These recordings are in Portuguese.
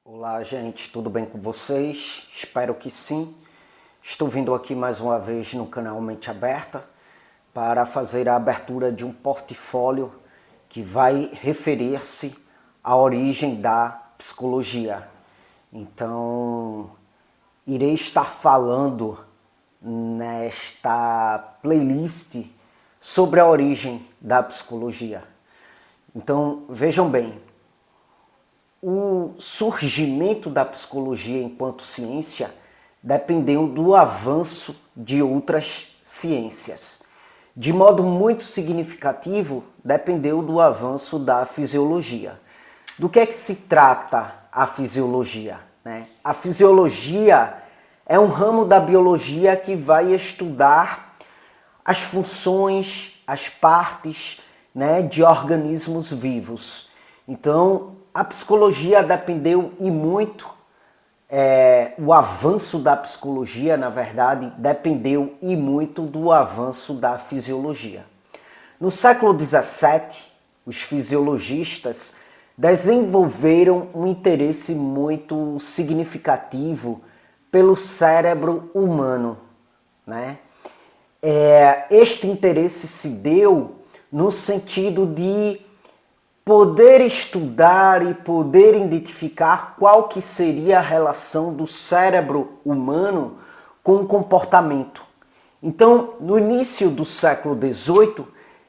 Olá, gente, tudo bem com vocês? Espero que sim. Estou vindo aqui mais uma vez no canal Mente Aberta para fazer a abertura de um portfólio que vai referir-se à origem da psicologia. Então, irei estar falando nesta playlist sobre a origem da psicologia. Então, vejam bem, o surgimento da psicologia enquanto ciência dependeu do avanço de outras ciências. De modo muito significativo, dependeu do avanço da fisiologia. Do que é que se trata a fisiologia, né? A fisiologia é um ramo da biologia que vai estudar as funções, as partes, né, de organismos vivos. Então, a psicologia dependeu e muito, o avanço da psicologia, na verdade, dependeu e muito do avanço da fisiologia. No século XVII, os fisiologistas desenvolveram um interesse muito significativo pelo cérebro humano, né? Este interesse se deu no sentido de poder estudar e poder identificar qual que seria a relação do cérebro humano com o comportamento. Então, no início do século XVIII,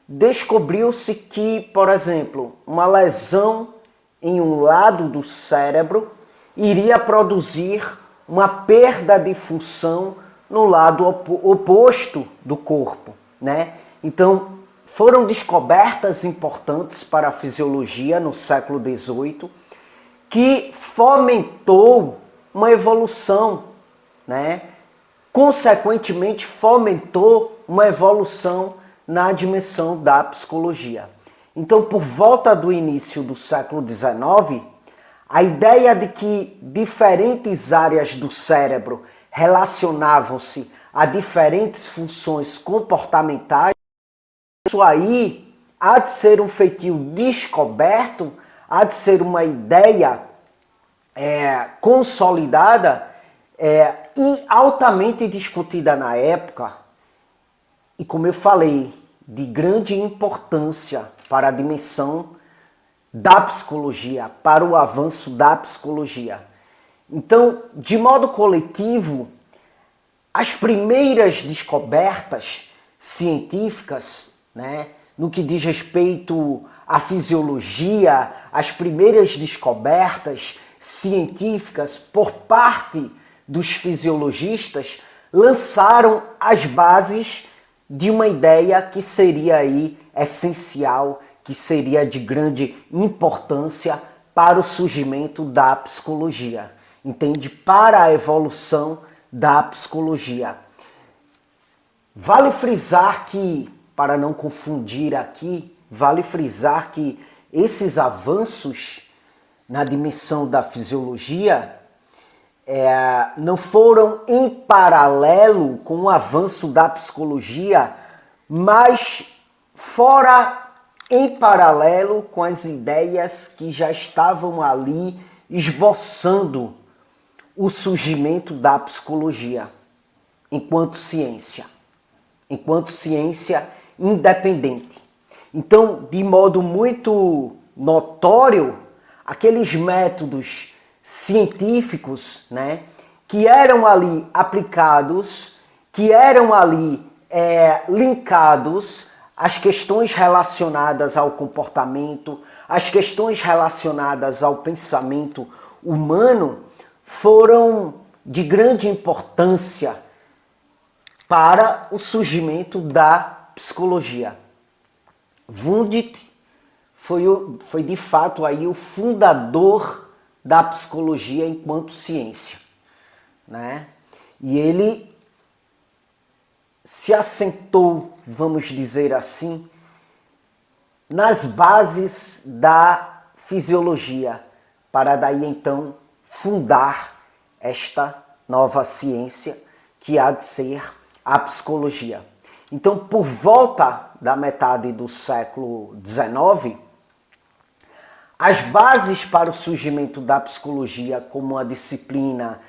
descobriu-se que, por exemplo, uma lesão em um lado do cérebro iria produzir uma perda de função no lado oposto do corpo, né? Então, foram descobertas importantes para a fisiologia no século XVIII que fomentou uma evolução, né? Consequentemente, fomentou uma evolução na dimensão da psicologia. Então, por volta do início do século XIX, a ideia de que diferentes áreas do cérebro relacionavam-se a diferentes funções comportamentais, isso aí há de ser um feitio descoberto, há de ser uma ideia consolidada e altamente discutida na época, e como eu falei, de grande importância para a dimensão da psicologia, para o avanço da psicologia. Então, de modo coletivo, as primeiras descobertas científicas, né, no que diz respeito à fisiologia, as primeiras descobertas científicas por parte dos fisiologistas lançaram as bases de uma ideia que seria aí essencial, que seria de grande importância para o surgimento da psicologia, entende? Para a evolução da psicologia. Vale frisar que, para não confundir aqui, vale frisar que esses avanços na dimensão da fisiologia não foram em paralelo com o avanço da psicologia, mas fora em paralelo com as ideias que já estavam ali esboçando o surgimento da psicologia enquanto ciência independente. Então, de modo muito notório, aqueles métodos científicos, né, que eram ali aplicados, que eram ali linkados às questões relacionadas ao comportamento, às questões relacionadas ao pensamento humano, foram de grande importância para o surgimento da psicologia. Wundt foi de fato aí o fundador da psicologia enquanto ciência, né? E ele se assentou, vamos dizer assim, nas bases da fisiologia, para daí então fundar esta nova ciência que há de ser a psicologia. Então, por volta da metade do século XIX, As bases para o surgimento da psicologia como uma disciplina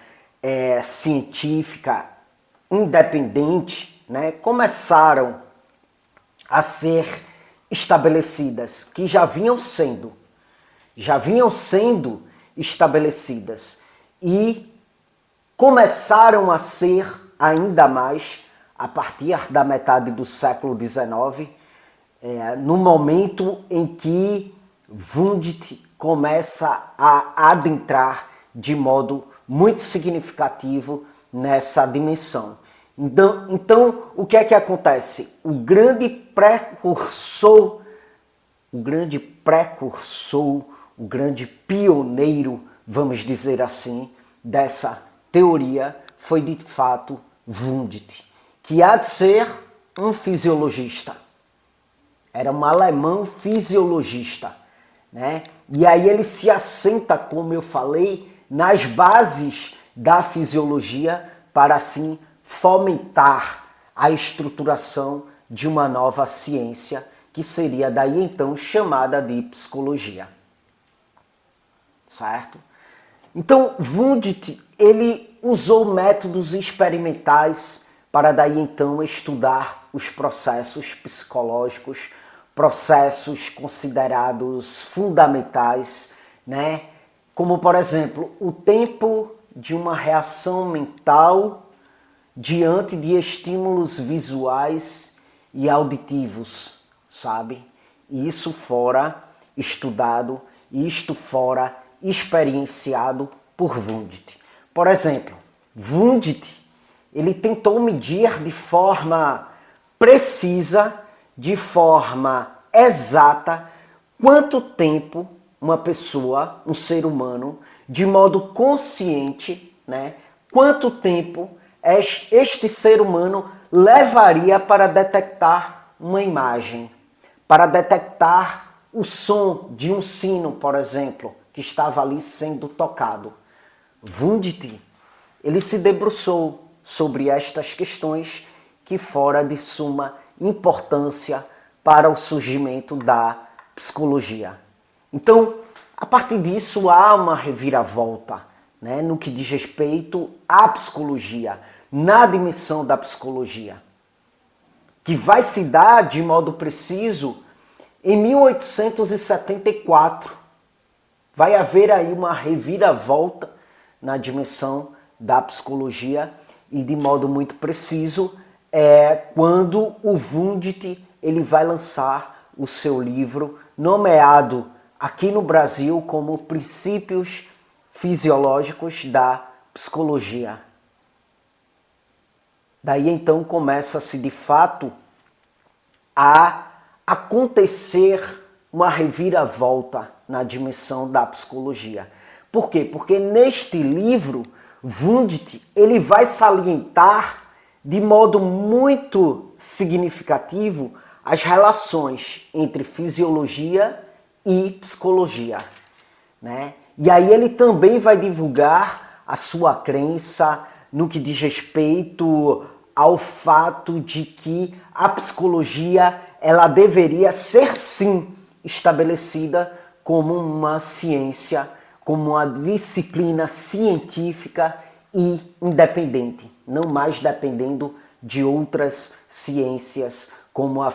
científica independente, né, começaram a ser estabelecidas, que já vinham sendo estabelecidas e começaram a ser ainda mais a partir da metade do século XIX, no momento em que Wundt começa a adentrar de modo muito significativo nessa dimensão. Então, o que é que acontece? O grande precursor, o grande pioneiro, vamos dizer assim, dessa teoria foi de fato Wundt, que há de ser um fisiologista. Era um alemão fisiologista, né? E aí ele se assenta, como eu falei, nas bases da fisiologia para assim fomentar a estruturação de uma nova ciência que seria daí então chamada de psicologia. Certo? Então, Wundt, ele usou métodos experimentais para daí então estudar os processos psicológicos, processos considerados fundamentais, né? Como, por exemplo, o tempo de uma reação mental diante de estímulos visuais e auditivos, sabe? E isso fora estudado, isto fora experienciado por Wundt. Por exemplo, Wundt, ele tentou medir de forma precisa, de forma exata, quanto tempo uma pessoa, um ser humano, de modo consciente, né, quanto tempo este ser humano levaria para detectar uma imagem, para detectar o som de um sino, por exemplo, que estava ali sendo tocado. Wundt, ele se debruçou sobre estas questões que fora de suma importância para o surgimento da psicologia. Então, a partir disso, há uma reviravolta, né, no que diz respeito à psicologia, na dimensão da psicologia, que vai se dar de modo preciso em 1874. Vai haver aí uma reviravolta na dimensão da psicologia e de modo muito preciso quando o Wundt ele vai lançar o seu livro nomeado aqui no Brasil como Princípios Fisiológicos da Psicologia. Daí então começa-se de fato a acontecer uma reviravolta na dimensão da psicologia. Por quê? Porque neste livro, Wundt ele vai salientar de modo muito significativo as relações entre fisiologia e psicologia, né? E aí ele também vai divulgar a sua crença no que diz respeito ao fato de que a psicologia ela deveria ser sim estabelecida como uma ciência, como uma disciplina científica e independente, não mais dependendo de outras ciências como a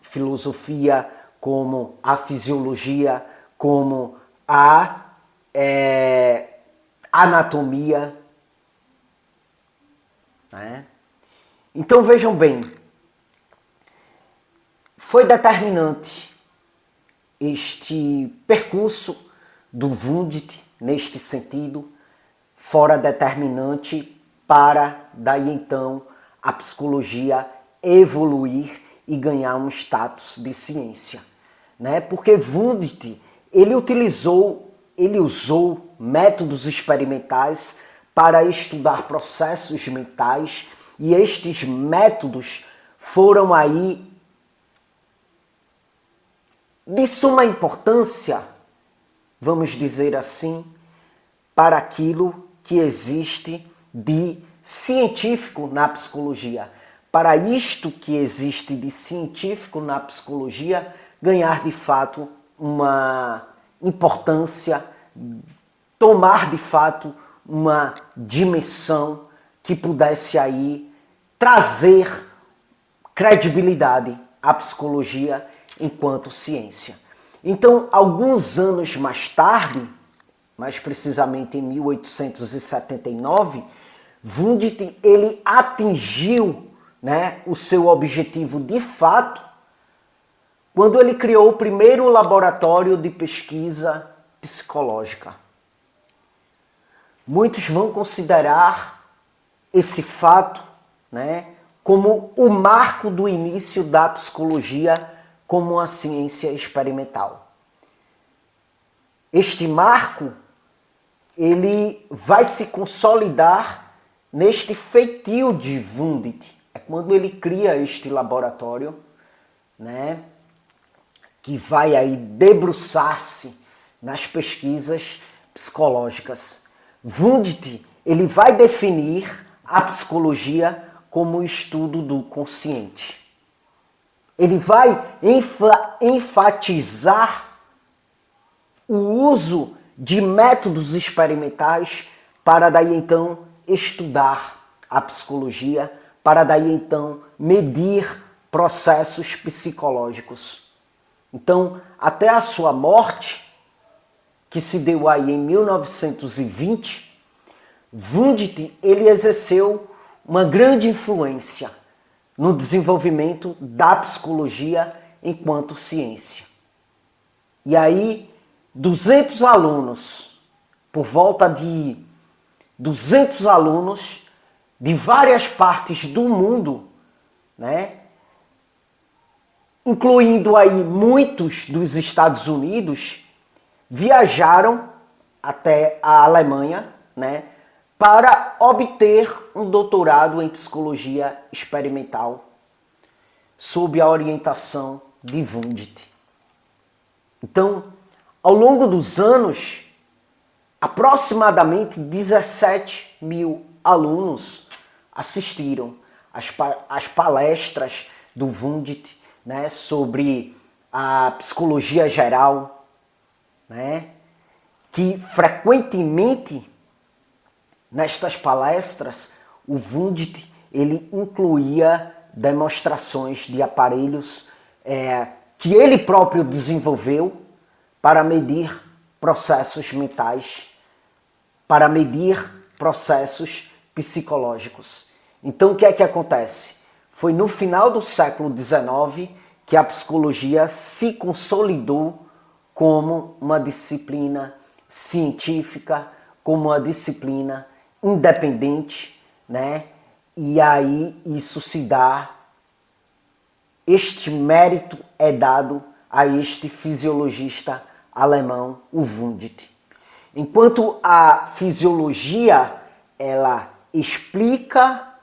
filosofia, como a fisiologia, como a anatomia. Né? Então vejam bem, foi determinante este percurso do Wundt neste sentido, fora determinante para daí então a psicologia evoluir e ganhar um status de ciência, né? Porque Wundt ele usou métodos experimentais para estudar processos mentais e estes métodos foram aí de suma importância, vamos dizer assim, para aquilo que existe de científico na psicologia. Para isto que existe de científico na psicologia, ganhar de fato uma importância, tomar de fato uma dimensão que pudesse aí trazer credibilidade à psicologia enquanto ciência. Então, alguns anos mais tarde, mais precisamente em 1879, Wundt ele atingiu, né, o seu objetivo de fato quando ele criou o primeiro laboratório de pesquisa psicológica. Muitos vão considerar esse fato, né, como o marco do início da psicologia como uma ciência experimental. Este marco ele vai se consolidar neste feitio de Wundt. É quando ele cria este laboratório, né, que vai aí debruçar-se nas pesquisas psicológicas. Wundt ele vai definir a psicologia como o estudo do consciente. Ele vai enfatizar o uso de métodos experimentais para daí então estudar a psicologia, para daí então medir processos psicológicos. Então, até a sua morte, que se deu aí em 1920, Wundt ele exerceu uma grande influência no desenvolvimento da psicologia enquanto ciência. E aí, 200 alunos, por volta de 200 alunos de várias partes do mundo, né, incluindo aí muitos dos Estados Unidos, viajaram até a Alemanha, né, para obter um doutorado em psicologia experimental sob a orientação de Wundt. Então, ao longo dos anos, aproximadamente 17 mil alunos assistiram às palestras do Wundt, né, sobre a psicologia geral, né, que frequentemente nestas palestras o Wundt ele incluía demonstrações de aparelhos que ele próprio desenvolveu para medir processos mentais, para medir processos psicológicos. Então, o que é que acontece? Foi no final do século XIX que a psicologia se consolidou como uma disciplina científica, como uma disciplina independente, né? E aí isso se dá, este mérito é dado a este fisiologista alemão, o Wundt. Enquanto a fisiologia, ela explica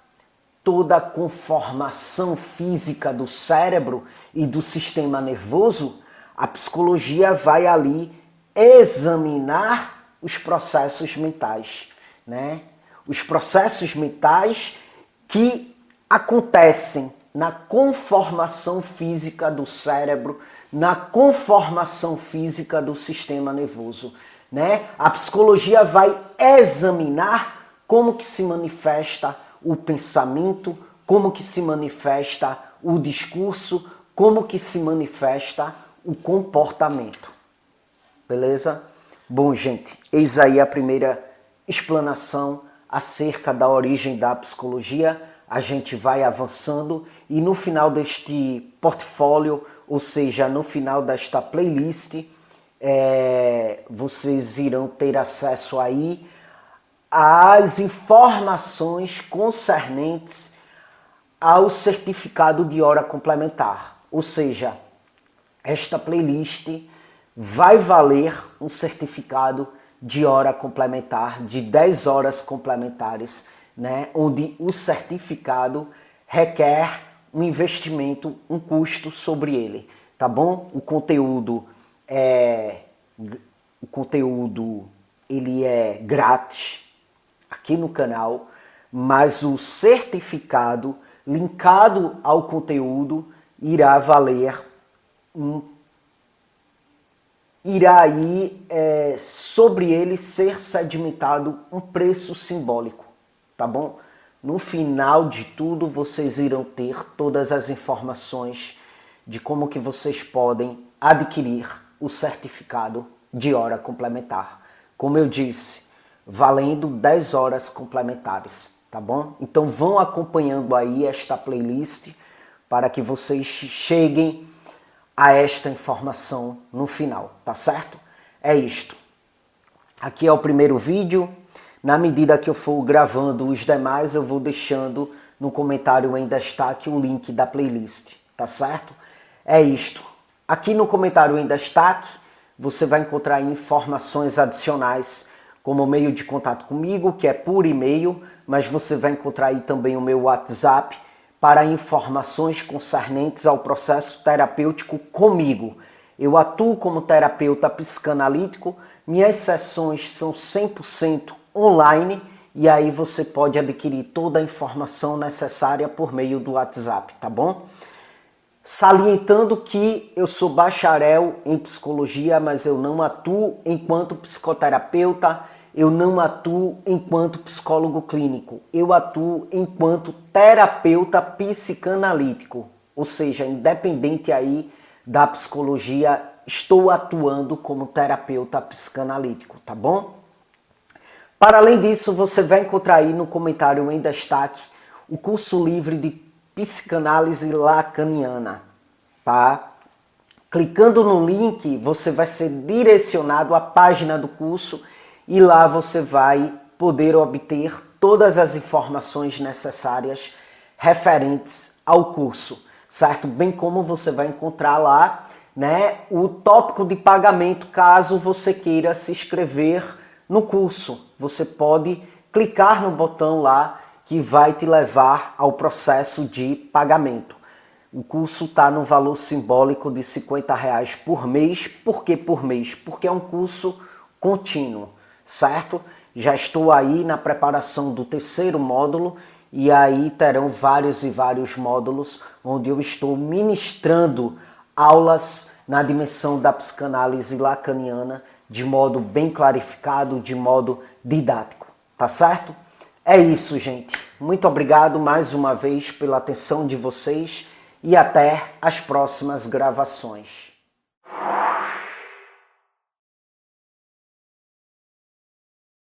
toda a conformação física do cérebro e do sistema nervoso, a psicologia vai ali examinar os processos mentais, né? Os processos mentais que acontecem na conformação física do cérebro, na conformação física do sistema nervoso, né? A psicologia vai examinar como que se manifesta o pensamento, como que se manifesta o discurso, como que se manifesta o comportamento. Beleza? Bom, gente, eis aí a primeira explanação acerca da origem da psicologia. A gente vai avançando e no final deste portfólio, ou seja, no final desta playlist, vocês irão ter acesso aí às informações concernentes ao certificado de hora complementar. Ou seja, esta playlist vai valer um certificado de hora complementar, de 10 horas complementares, né? Onde o certificado requer um investimento, um custo sobre ele, tá bom? O conteúdo ele é grátis aqui no canal, mas o certificado linkado ao conteúdo irá valer um irá aí sobre ele ser sedimentado um preço simbólico, tá bom? No final de tudo, vocês irão ter todas as informações de como que vocês podem adquirir o certificado de hora complementar. Como eu disse, valendo 10 horas complementares, tá bom? Então vão acompanhando aí esta playlist para que vocês cheguem a esta informação no final, tá certo? É isto. Aqui é o primeiro vídeo. Na medida que eu for gravando os demais, eu vou deixando no comentário em destaque o link da playlist, tá certo? É isto. Aqui no comentário em destaque, você vai encontrar informações adicionais, como meio de contato comigo, que é por e-mail, mas você vai encontrar aí também o meu WhatsApp para informações concernentes ao processo terapêutico comigo. Eu atuo como terapeuta psicanalítico, minhas sessões são 100% online e aí você pode adquirir toda a informação necessária por meio do WhatsApp, tá bom? Salientando que eu sou bacharel em psicologia, mas eu não atuo enquanto psicoterapeuta, eu não atuo enquanto psicólogo clínico, eu atuo enquanto terapeuta psicanalítico, ou seja, independente aí da psicologia, estou atuando como terapeuta psicanalítico, tá bom? Para além disso, você vai encontrar aí no comentário em destaque o curso livre de psicanálise lacaniana, tá? Clicando no link, você vai ser direcionado à página do curso e lá você vai poder obter todas as informações necessárias referentes ao curso, certo? Bem como você vai encontrar lá, né, o tópico de pagamento caso você queira se inscrever no curso. Você pode clicar no botão lá que vai te levar ao processo de pagamento. O curso está no valor simbólico de R$50 por mês. Por que por mês? Porque é um curso contínuo, certo? Já estou aí na preparação do terceiro módulo e aí terão vários e vários módulos onde eu estou ministrando aulas na dimensão da psicanálise lacaniana de modo bem clarificado, de modo didático, tá certo? É isso, gente. Muito obrigado mais uma vez pela atenção de vocês e até as próximas gravações.